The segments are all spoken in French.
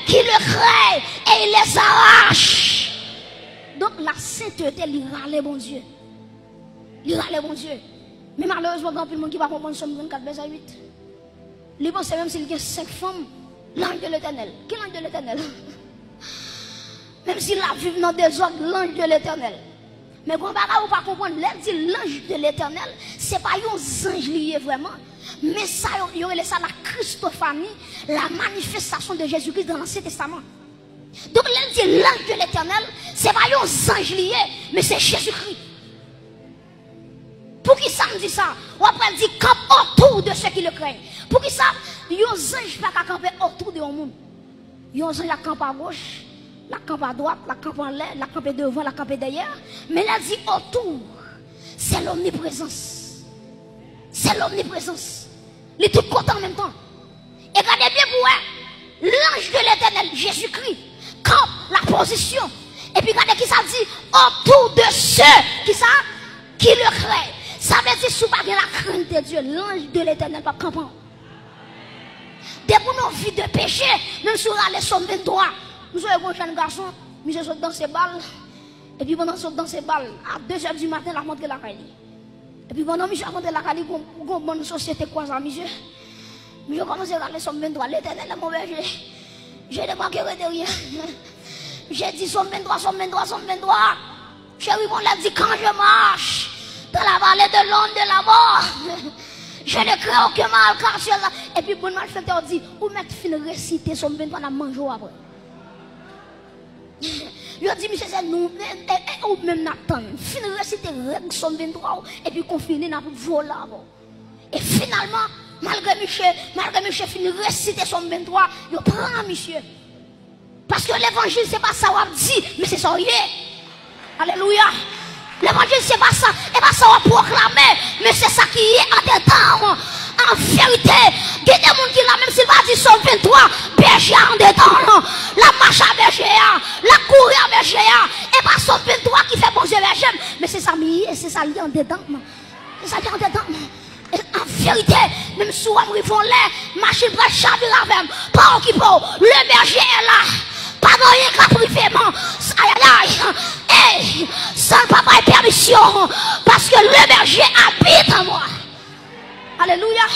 qui le craignent et il les arrache. Donc la sainteté, il râle bon Dieu. Il râle bon Dieu. Mais malheureusement, il y a plus de monde qui va comprendre Somme 24, verset 8. Il pense même s'il y a 5 femmes, l'ange de l'éternel. Quel ange de l'éternel? Même s'il a vécu dans des ordres, l'ange de l'éternel. Mais quand on ne pas comprendre, l'ange de l'éternel, ce n'est pas un ange lié vraiment. Mais ça, il y aurait ça la Christophanie, la manifestation de Jésus-Christ dans l'Ancien Testament. Donc, l'ange de l'éternel, ce n'est pas un ange lié, mais c'est Jésus-Christ. Pour qui ça me dit ça? Ou après, il dit campe autour de ceux qui le craignent. Pour qui ça? Il y a un ange pas qu'à camper autour de monde. Il y a un ange qui campe à gauche, la campe à droite, la campe en l'air, la campe devant, la campe derrière. Mais là, il dit autour. C'est l'omniprésence. C'est l'omniprésence. Il est tout content en même temps. Et regardez bien pour vous, l'ange de l'éternel, Jésus-Christ, campe la position. Et puis regardez qui ça dit autour de ceux qui le craignent. Ça veut dire si vous n'avez pas la crainte de Dieu, l'ange de l'éternel va camper. Dès que nous vivons de péché, même si nous allons Somme 23, nous sommes un jeune garçon, nous sommes dans ses balles. Et puis pendant dans ses balles, à 2h du matin, la montre la caille. Et puis pendant que je monte la caille, une bonne société quoi ça, monsieur. Je commence à aller Somme 23, l'éternel est mon berger. Je n'ai pas de rien. J'ai dit Somme 23, Somme 23, Somme 23. Chérie, on l'a dit quand je marche dans la vallée de l'ombre de la mort. Je ne crains aucun mal car tu es là. Et puis bon malfaiteur dit, ou mettre fin réciter Somme 23 dans manger après. Je dis, monsieur, c'est nous, ou même Nathan, fin réciter Somme 23 et puis qu'on finit dans le vol là. Et finalement, malgré monsieur fin réciter Somme 23, il prend monsieur. Parce que l'évangile, c'est pas ça qu'on dit, mais c'est ça. Alléluia. L'évangile, c'est pas ça. Et pas ça qu'on proclamer, mais c'est ça qui est en dedans. En vérité, il y a des gens qui là, même s'il va dire Somme 23, berger en dedans. La marche à berger, la courir à berger. Et pas Somme 23 qui fait bon Dieu berger. Mais c'est ça, c'est ça lié en dedans. C'est ça lié en dedans. En vérité, même si on arrive en l'air, machine va chaver la même. Pas qui peut, le berger est là. Pas rien qu'à privé, aïe aïe aïe, sans papa et permission, parce que le berger habite en moi. Alléluia.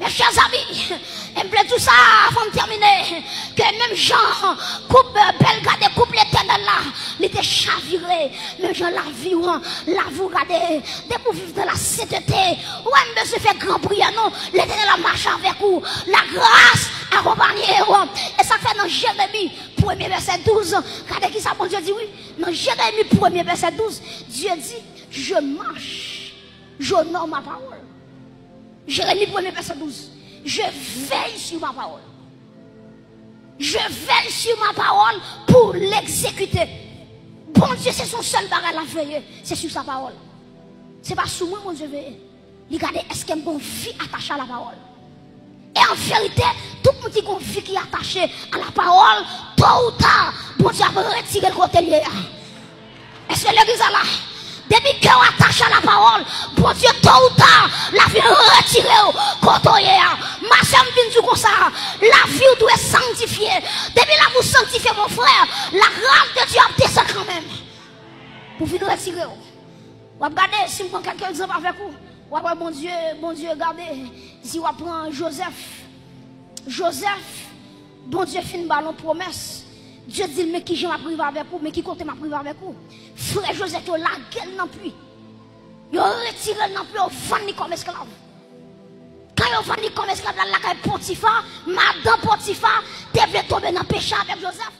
Mes chers amis, il me plaît tout ça avant de terminer. Que même Jean, coupe belle garde, coupe l'éternel là, il était chaviré. Même Jean la vie, regardez, dès que vous vivez dans la sainteté, ouais, monsieur fait grand prière, non, l'éternel a marché avec vous, la grâce accompagnée. Et ça fait dans Jérémie, 1er verset 12, regardez qui ça, bon Dieu dit oui, dans Jérémie, 1er verset 12, Dieu dit, je marche, j'honore ma parole. Jérémie 1er verset 12. Je veille sur ma parole. Je veille sur ma parole pour l'exécuter. Bon Dieu, c'est son seul bagage à veiller. C'est sur sa parole. C'est pas sur moi, mon Dieu, veille. Regardez, est-ce qu'il y a une vie attachée à la parole? Et en vérité, tout le monde qui a une vie qui est attachée à la parole, tôt ou tard, bon Dieu va retirer le côté lié. Est-ce que l'église est là? Depuis qu'on attache à la parole, bon Dieu, tôt ou tard, la vie retirée, côtoyer. Ma soeur me dit comme ça, la vie doit sanctifier. Depuis là, vous sanctifiez mon frère, la grâce de Dieu a descend quand même. Pour venir retirer. Vous regardez, si vous prenez quelques exemples avec vous, vous regardez, bon Dieu, regardez, si vous prenez Joseph, bon Dieu fait une ballon promesse. Dieu dit, mais qui j'en privé avec vous, mais qui compte m'a privé avec vous. Frère Joseph, il a la gueule non plus. Il a retiré non plus, il a vendu comme esclave. Quand il a vendu comme esclave, la caille Potiphar, madame Potiphar, devait tomber dans le péché avec Joseph.